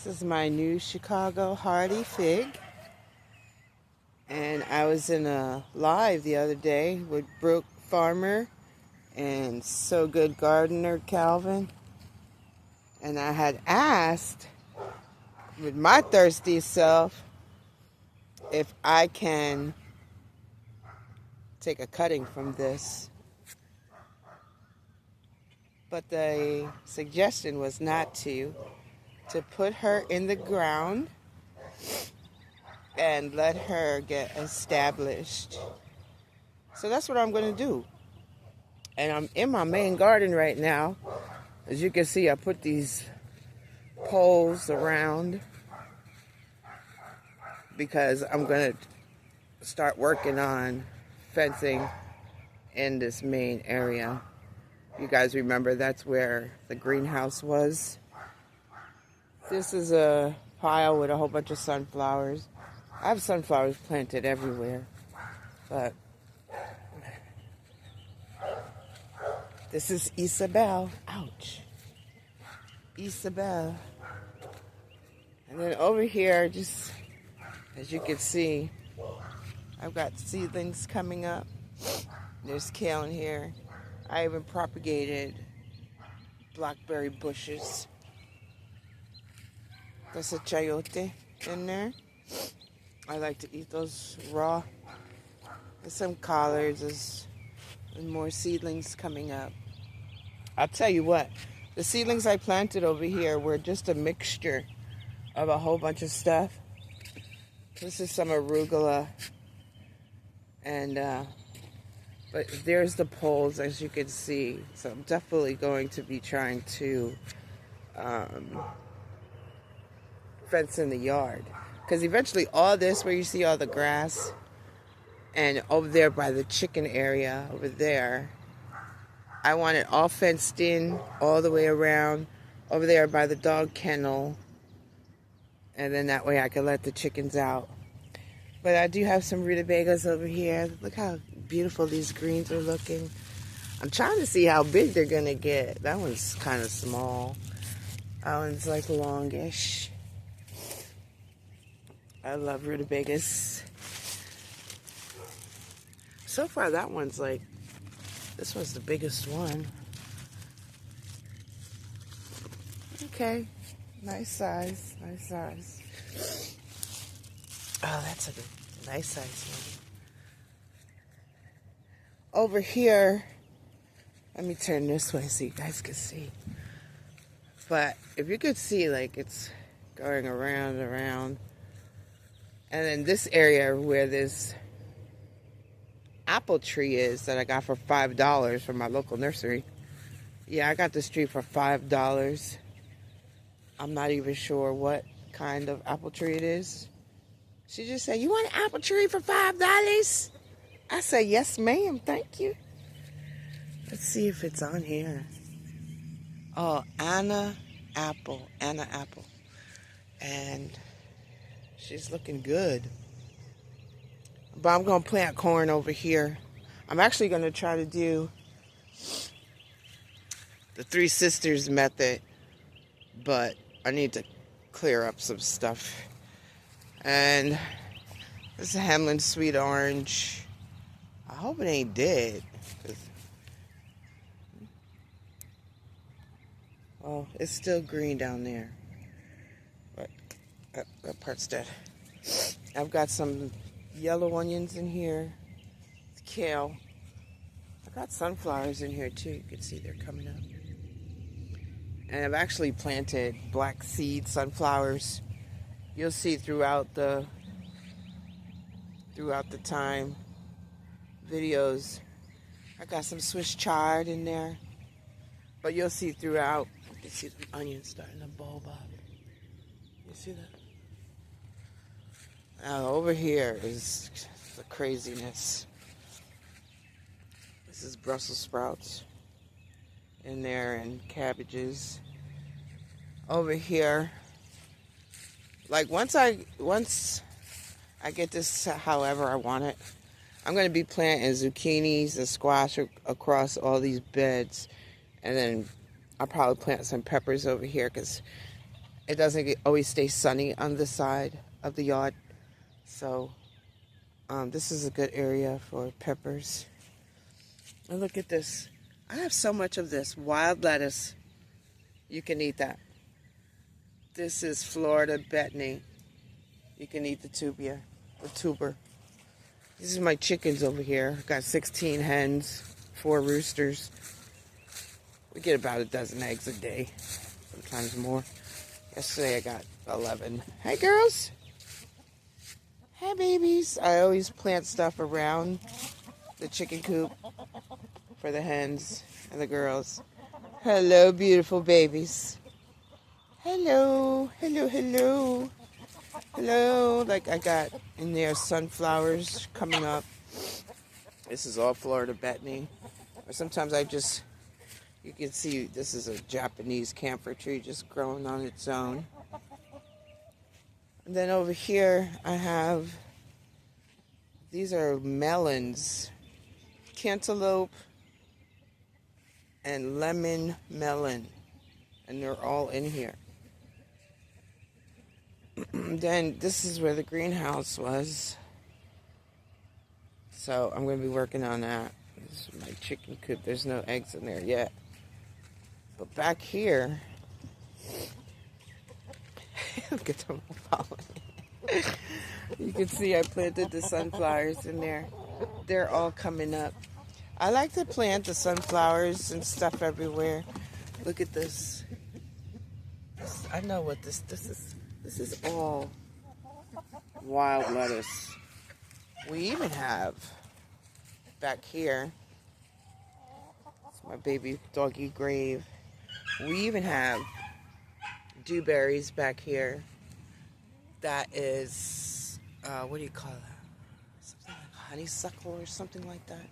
This is my new Chicago Hardy fig. And I was in a live the other day with Brooke Farmer and So Good Gardener Calvin. And I had asked with my thirsty self if I can take a cutting from this. But the suggestion was not to put her in the ground and let her get established. So that's what I'm going to do. And I'm in my main garden right now. As you can see, I put these poles around because I'm going to start working on fencing in this main area. You guys remember that's where the greenhouse was. This is a pile with a whole bunch of sunflowers. I have sunflowers planted everywhere, but this is Isabel. Ouch. Isabel. And then over here, just as you can see, I've got seedlings coming up. There's kale in here. I even propagated blackberry bushes. There's a chayote in there. I like to eat those raw. There's some collards. There's more seedlings coming up. I'll tell you what, the seedlings I planted over here were just a mixture of a whole bunch of stuff. This is some arugula. And, but there's the poles, as you can see. So I'm definitely going to be trying to fence in the yard. Because eventually all this, where you see all the grass, and over there by the chicken area, over there, I want it all fenced in all the way around. Over there by the dog kennel. And then that way I can let the chickens out. But I do have some rutabagas over here. Look how beautiful these greens are looking. I'm trying to see how big they're going to get. That one's kind of small. That one's like longish. I love rutabagas. So far that one's like, this one's the biggest one. Okay, nice size, nice size. Oh, that's a nice size one. Over here, let me turn this way so you guys can see. But if you could see, like, it's going around and around. And then this area where this apple tree is that I got for $5 from my local nursery. Yeah, I got this tree for $5. I'm not even sure what kind of apple tree it is. She just said, "You want an apple tree for $5? I said, "Yes, ma'am, thank you." Let's see if it's on here. Oh, Anna Apple. And she's looking good. But I'm going to plant corn over here. I'm actually going to try to do the Three Sisters method. But I need to clear up some stuff. And this is a Hemland Sweet Orange. I hope it ain't dead. Oh, it's still green down there. But that part's dead. I've got some yellow onions in here. Kale. I got sunflowers in here too. You can see they're coming up. And I've actually planted black seed sunflowers. You'll see throughout the time videos. I got some Swiss chard in there. But you'll see throughout. You see the onions starting to bulb up. You see that? Now over here is the craziness. This is Brussels sprouts in there and cabbages. Over here, like once I get this however I want it, I'm going to be planting zucchinis and squash across all these beds. And then I'll probably plant some peppers over here because it doesn't always stay sunny on this side of the yard. So this is a good area for peppers. And look at this. I have so much of this wild lettuce. You can eat that. This is Florida Bethany. You can eat the tuber. These are my chickens over here. I've got 16 hens, 4 roosters. We get about a dozen eggs a day, sometimes more. Yesterday I got 11. Hey girls. Hey babies. I always plant stuff around the chicken coop for the hens and the girls. Hello, beautiful babies. Hello, hello, hello. Hello. Like I got in there sunflowers coming up. This is all Florida Bethany. Or sometimes you can see this is a Japanese camphor tree just growing on its own. And then over here I have, these are melons, cantaloupe and lemon melon, and they're all in here. Then this is where the greenhouse was, so I'm going to be working on that. This is my chicken coop. There's no eggs in there yet, but back here, look at them falling. You can see I planted the sunflowers in there. They're all coming up. I like to plant the sunflowers and stuff everywhere. Look at this. I know what this is. This is all wild lettuce. We even have back here, it's my baby doggy grave. We even have dewberries back here. That is, what do you call that? Something like honeysuckle or something like that.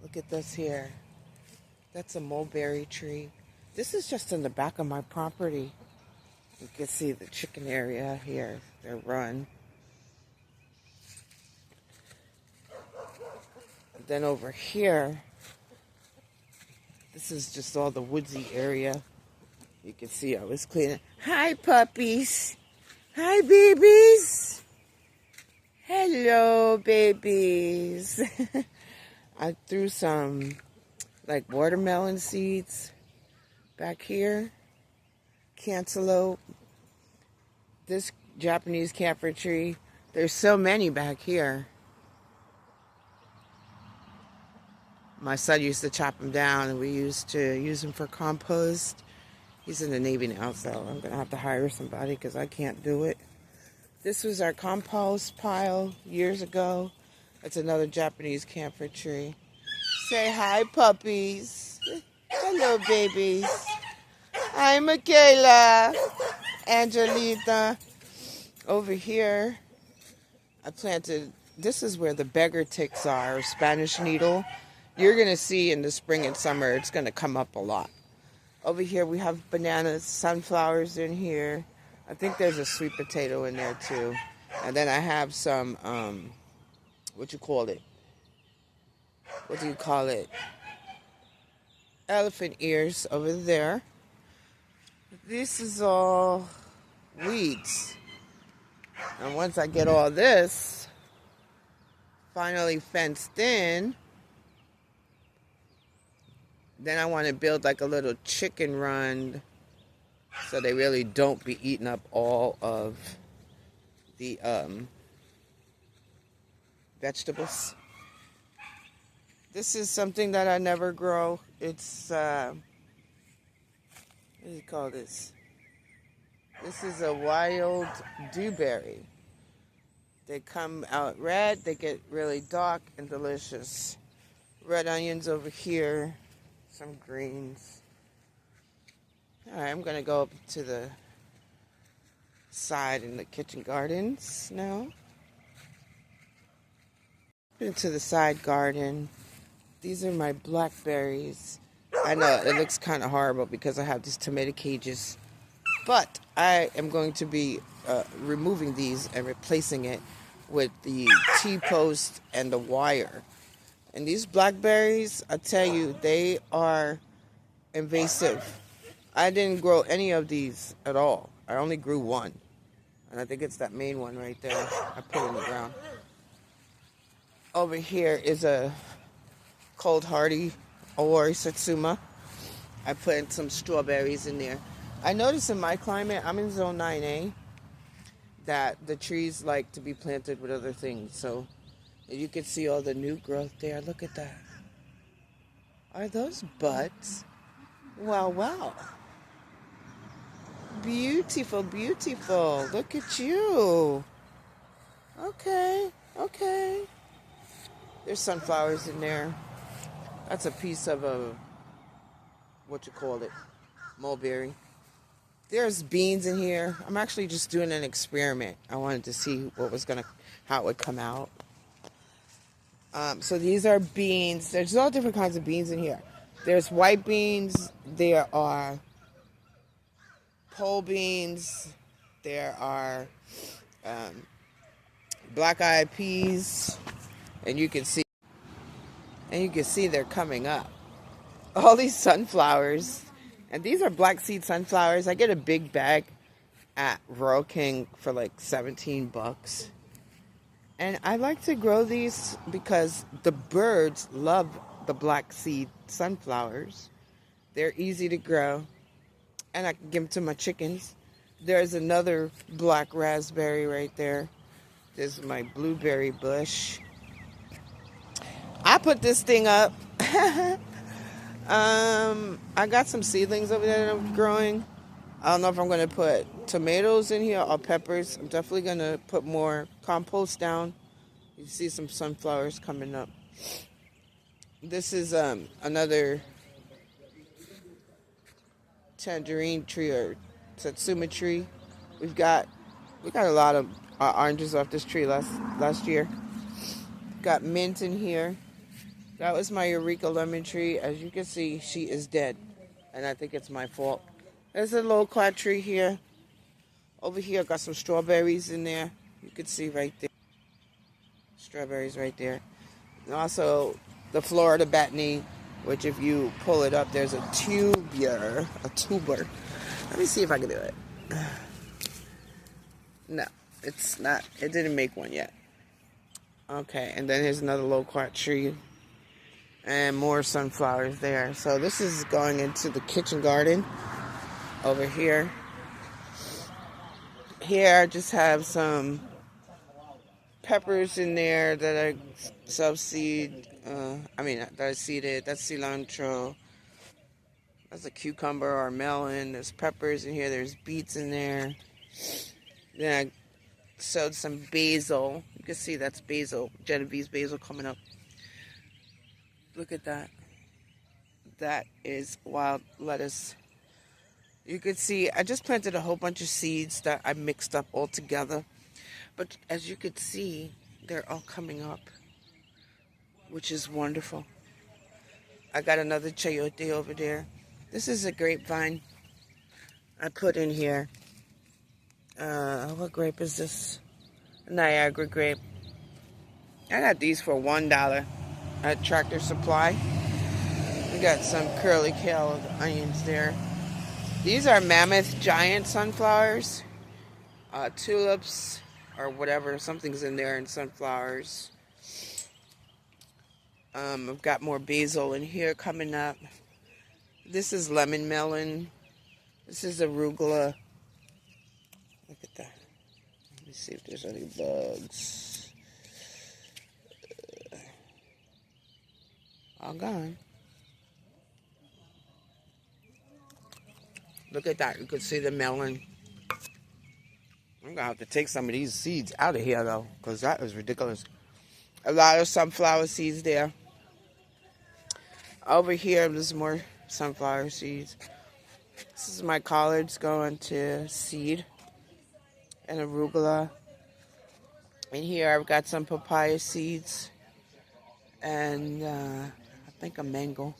Look at this here. That's a mulberry tree. This is just in the back of my property. You can see the chicken area here. They're run. And then over here, this is just all the woodsy area. You can see I was cleaning. Hi, puppies. Hi, babies. Hello, babies. I threw some like watermelon seeds back here. Cantaloupe. This Japanese camphor tree. There's so many back here. My son used to chop them down, and we used to use them for compost. He's in the Navy now, so I'm going to have to hire somebody because I can't do it. This was our compost pile years ago. That's another Japanese camphor tree. Say hi, puppies. Hello, babies. Hi, Michaela. Angelita. Over here, I planted, this is where the beggar ticks are, Spanish needle. You're going to see in the spring and summer, it's going to come up a lot. Over here we have bananas, sunflowers in here. I think there's a sweet potato in there too. And then I have some, what do you call it? Elephant ears over there. This is all weeds. And once I get all this finally fenced in, then I want to build like a little chicken run so they really don't be eating up all of the vegetables. This is something that I never grow. It's, what do you call this? This is a wild dewberry. They come out red, they get really dark and delicious. Red onions over here. Some greens. Alright, I'm going to go up to the side in the kitchen gardens now. Into the side garden. These are my blackberries. I know it looks kind of horrible because I have these tomato cages. But I am going to be removing these and replacing it with the T-post and the wire. And these blackberries, I tell you, they are invasive. I didn't grow any of these at all. I only grew one. And I think it's that main one right there. I put in the ground. Over here is a cold hardy Ori Satsuma. I put in some strawberries in there. I notice in my climate, I'm in zone 9A, that the trees like to be planted with other things. So you can see all the new growth there. Look at that. Are those buds? Wow, wow. Beautiful, beautiful. Look at you. Okay, okay. There's sunflowers in there. That's a piece of a, mulberry. There's beans in here. I'm actually just doing an experiment. I wanted to see how it would come out. So these are beans. There's all different kinds of beans in here. There's white beans. There are pole beans. There are black-eyed peas. And you can see they're coming up. All these sunflowers. And these are black seed sunflowers. I get a big bag at Royal King for like 17 bucks. And I like to grow these because the birds love the black seed sunflowers. They're easy to grow. And I can give them to my chickens. There's another black raspberry right there. There's my blueberry bush. I put this thing up. I got some seedlings over there that I'm growing. I don't know if I'm going to put tomatoes in here or peppers. I'm definitely going to put more compost down. You see some sunflowers coming up. This is another tangerine tree or satsuma tree. We got a lot of oranges off this tree last year. Got mint in here. That was my Eureka lemon tree. As you can see, she is dead. And I think it's my fault. There's a loquat tree here. Over here, got some strawberries in there. You can see right there. Strawberries right there. And also, the Florida batony, which if you pull it up, there's a tuber. Let me see if I can do it. No, it's not. It didn't make one yet. Okay, and then here's another loquat tree. And more sunflowers there. So this is going into the kitchen garden over here. Here I just have some peppers in there that I self-seed. That I seeded. That's cilantro. That's a cucumber or melon. There's peppers in here. There's beets in there. Then I sowed some basil. You can see that's basil. Genovese basil coming up. Look at that. That is wild lettuce. You can see I just planted a whole bunch of seeds that I mixed up all together. But as you can see, they're all coming up, which is wonderful. I got another chayote over there. This is a grapevine I put in here. What grape is this? Niagara grape. I got these for $1 at Tractor Supply. We got some curly kale onions there. These are mammoth giant sunflowers. Tulips or whatever. Something's in there in sunflowers. I've got more basil in here coming up. This is lemon melon. This is arugula. Look at that. Let me see if there's any bugs. All gone. Look at that. You can see the melon. I'm going to have to take some of these seeds out of here, though, because that is ridiculous. A lot of sunflower seeds there. Over here, there's more sunflower seeds. This is my collards going to seed. And arugula. In here, I've got some papaya seeds. And I think a mango.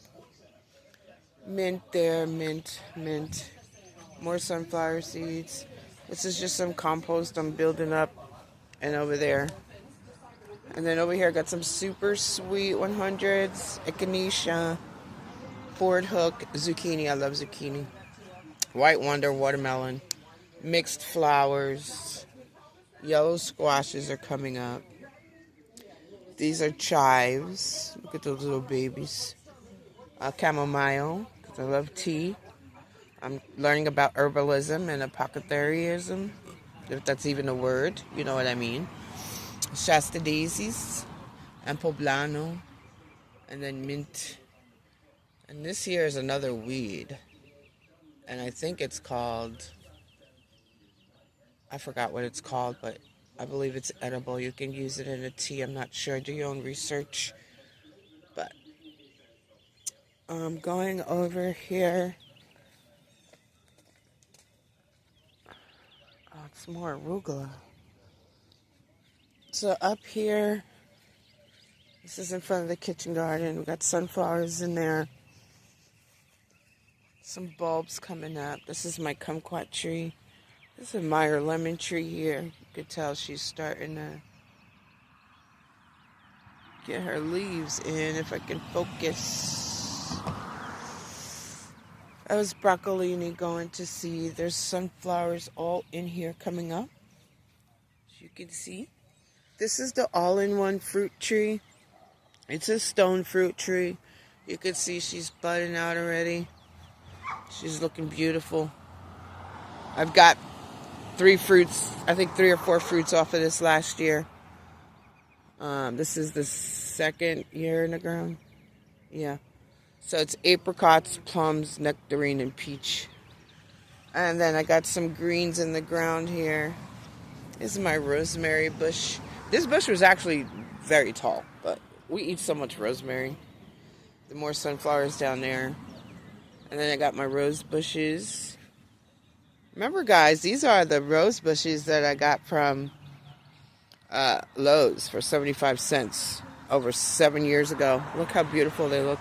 Mint there, mint. More sunflower seeds. This is just some compost I'm building up. And over there. And then over here I got some super sweet 100s. Echinacea. Ford hook. Zucchini. I love zucchini. White Wonder watermelon, mixed flowers, yellow squashes are coming up. These are chives. Look at those little babies. Chamomile, because I love tea. I'm learning about herbalism and apothecaryism, if that's even a word. You know what I mean. Shasta daisies and poblano, and then mint. And this here is another weed, and I think it's called, I forgot what it's called, but I believe it's edible. You can use it in a tea. I'm not sure. Do your own research. But I'm going over here. Oh, it's more arugula. So up here, this is in front of the kitchen garden. We got sunflowers in there. Some bulbs coming up. This is my kumquat tree. This is a Meyer lemon tree here. You could tell she's starting to get her leaves in, if I can focus. I was broccolini going to see. There's sunflowers all in here coming up, as you can see. This is the all-in-one fruit tree. It's a stone fruit tree. You can see she's budding out already. She's looking beautiful. I've got 3 fruits, I think 3 or 4 fruits off of this last year. This is the 2nd year in the ground. Yeah. So it's apricots, plums, nectarine, and peach. And then I got some greens in the ground here. This is my rosemary bush. This bush was actually very tall, but we eat so much rosemary. The more sunflowers down there. And then I got my rose bushes. Remember, guys, these are the rose bushes that I got from Lowe's for 75 cents over 7 years ago. Look how beautiful they look.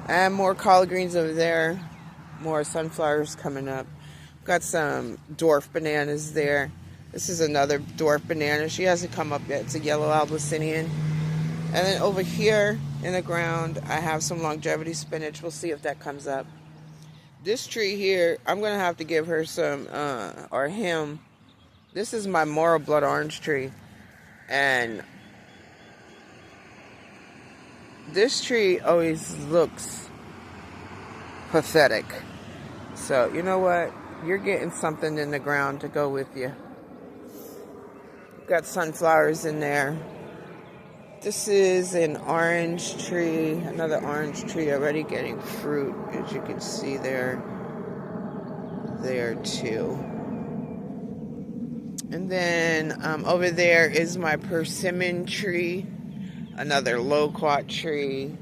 And more collard greens over there. More sunflowers coming up. Got some dwarf bananas there. This is another dwarf banana. She hasn't come up yet. It's a yellow Abyssinian. And then over here in the ground, I have some longevity spinach. We'll see if that comes up. This tree here, I'm going to have to give her some, or him. This is my Morrow blood orange tree. And this tree always looks pathetic. So, you know what? You're getting something in the ground to go with you. Got sunflowers in there. This is an orange tree, another orange tree already getting fruit, as you can see there too. And then over there is my persimmon tree, another loquat tree,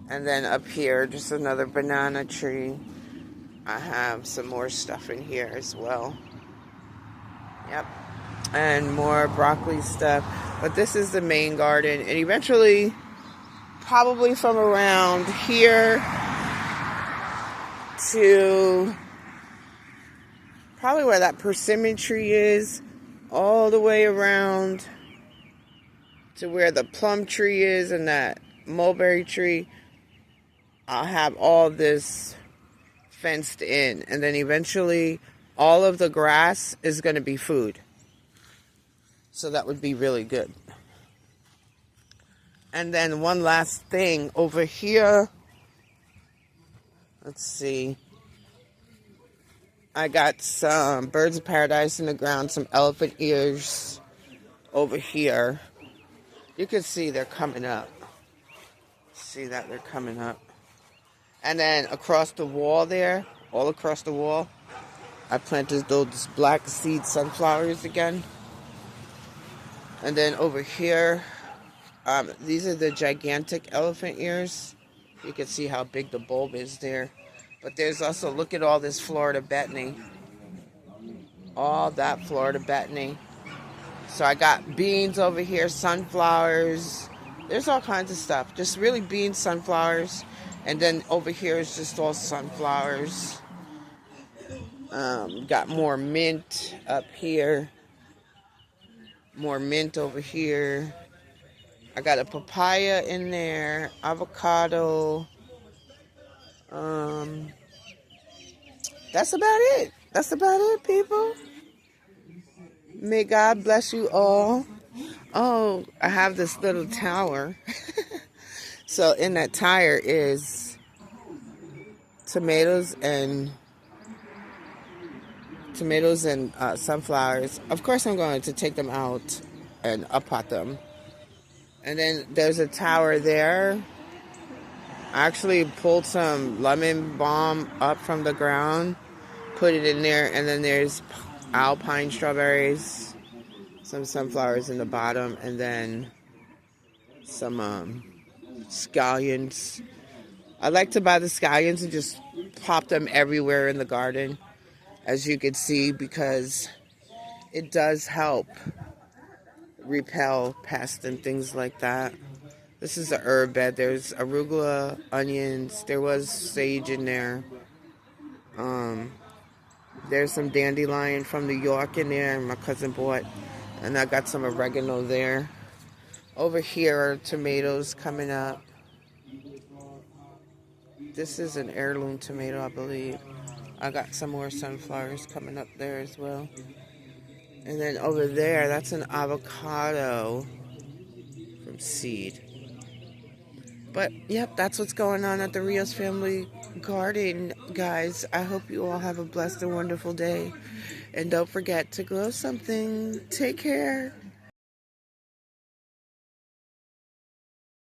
and then up here just another banana tree. I have some more stuff in here as well. Yep. And more broccoli stuff. But this is the main garden. And eventually, probably from around here to probably where that persimmon tree is, all the way around to where the plum tree is and that mulberry tree, I'll have all this fenced in. And then eventually, all of the grass is going to be food. So that would be really good. And then one last thing over here. Let's see. I got some birds of paradise in the ground, some elephant ears over here. You can see they're coming up. See that they're coming up. And then across the wall there, all across the wall, I planted those black seed sunflowers again. And then over here, these are the gigantic elephant ears. You can see how big the bulb is there. But there's also, look at all this Florida betony. All that Florida betony. So I got beans over here, sunflowers. There's all kinds of stuff. Just really beans, sunflowers. And then over here is just all sunflowers. Got more mint up here. More mint over here. I got a papaya in there, avocado, that's about it. That's about it, people. May God bless you all. Oh, I have this little tower. So in that tire is tomatoes and sunflowers. Of course, I'm going to take them out and up-pot them. And then there's a tower there. I actually pulled some lemon balm up from the ground, put it in there, and then there's alpine strawberries, some sunflowers in the bottom, and then some scallions. I like to buy the scallions and just pop them everywhere in the garden, as you can see, because it does help repel pests and things like that. This is a herb bed. There's arugula, onions. There was sage in there. There's some dandelion from New York in there my cousin bought. And I got some oregano there. Over here are tomatoes coming up. This is an heirloom tomato, I believe. I got some more sunflowers coming up there as well. And then over there, that's an avocado from seed. But, yep, that's what's going on at the Rios Family Garden, guys. I hope you all have a blessed and wonderful day. And don't forget to grow something. Take care.